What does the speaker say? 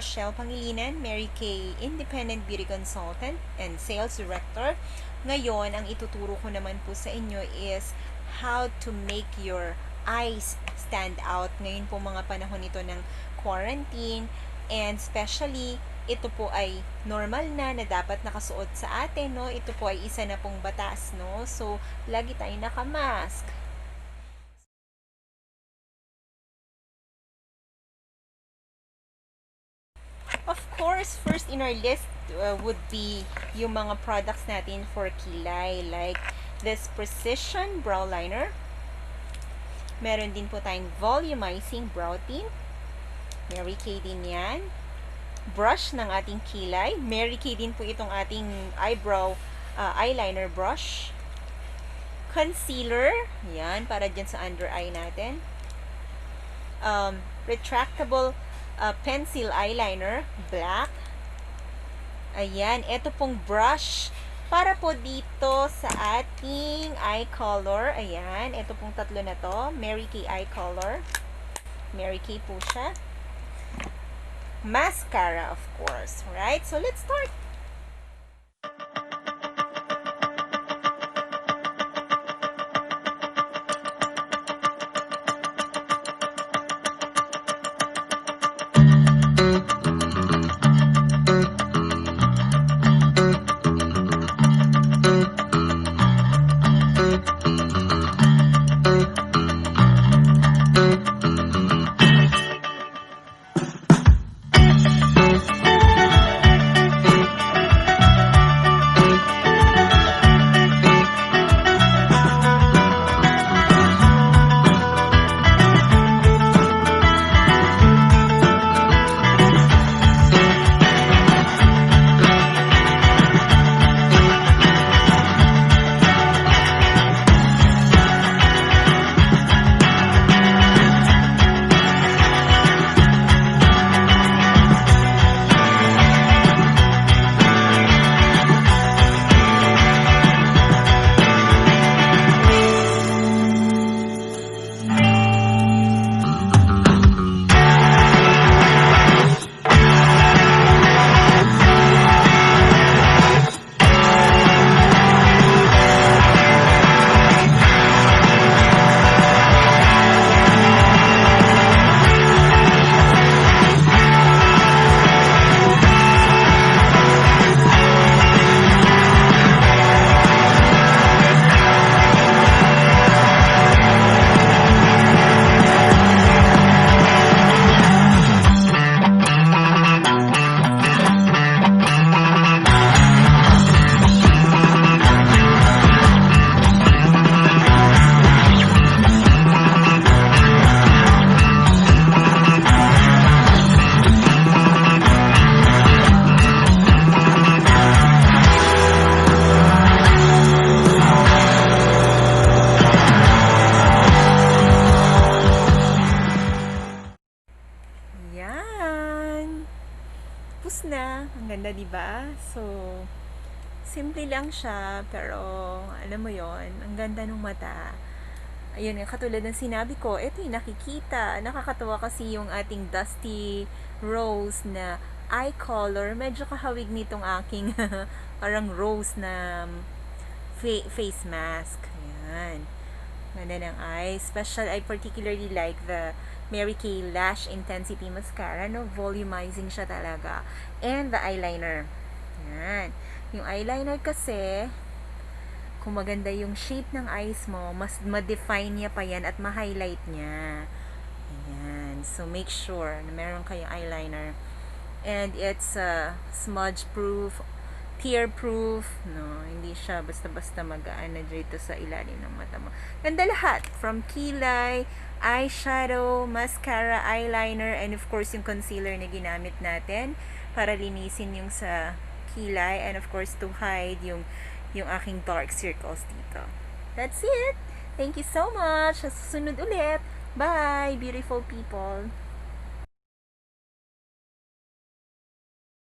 Rochelle Pangilinan, Mary Kay Independent Beauty Consultant and Sales Director. Ngayon, ang ituturo ko naman po sa inyo is how to make your eyes stand out. Ngayon po mga panahon nito ng quarantine, and especially ito po ay normal na dapat nakasuot sa atin, no? Ito po ay isa na pong batas, no? So, lagi tayong nakamask. Of course, first in our list would be yung mga products natin for kilay, like this Precision Brow Liner. Meron din po tayong volumizing brow tint. Mary Kay din yan. Brush ng ating kilay. Mary Kay din po itong ating eyeliner brush. Concealer. Yan, para dyan sa under eye natin. Retractable pencil eyeliner, black. Ayan, ito pong brush para po dito sa ating eye color. Ayan, ito pong tatlo na to, Mary Kay eye color. Mary Kay po siya. Mascara, of course, right? So, let's start. Tapos na. Ang ganda, diba? So, simple lang siya, pero alam mo yon, ang ganda ng mata. Ayun, katulad ng sinabi ko, ito yung nakikita. Nakakatawa kasi yung ating Dusty Rose na eye color. Medyo kahawig nitong aking parang rose na face mask. Ayan. Ganda ng eyes. Special, I particularly like the Mary Kay Lash Intensity Mascara, no? Volumizing siya talaga. And the eyeliner. Yan. Yung eyeliner kasi, kung maganda yung shape ng eyes mo, mas ma-define niya pa yan at ma-highlight niya. Ayan. So, make sure na meron kayong eyeliner. And it's smudge proof, tear proof, no? Hindi siya basta-basta mag-aano dito sa ilalim ng mata mo. Ganda lahat. From kilay, eyeshadow, mascara, eyeliner, and of course yung concealer na ginamit natin para linisin yung sa kilay, and of course to hide yung aking dark circles dito. That's it. Thank you so much. Sa susunod ulit. Bye, beautiful people.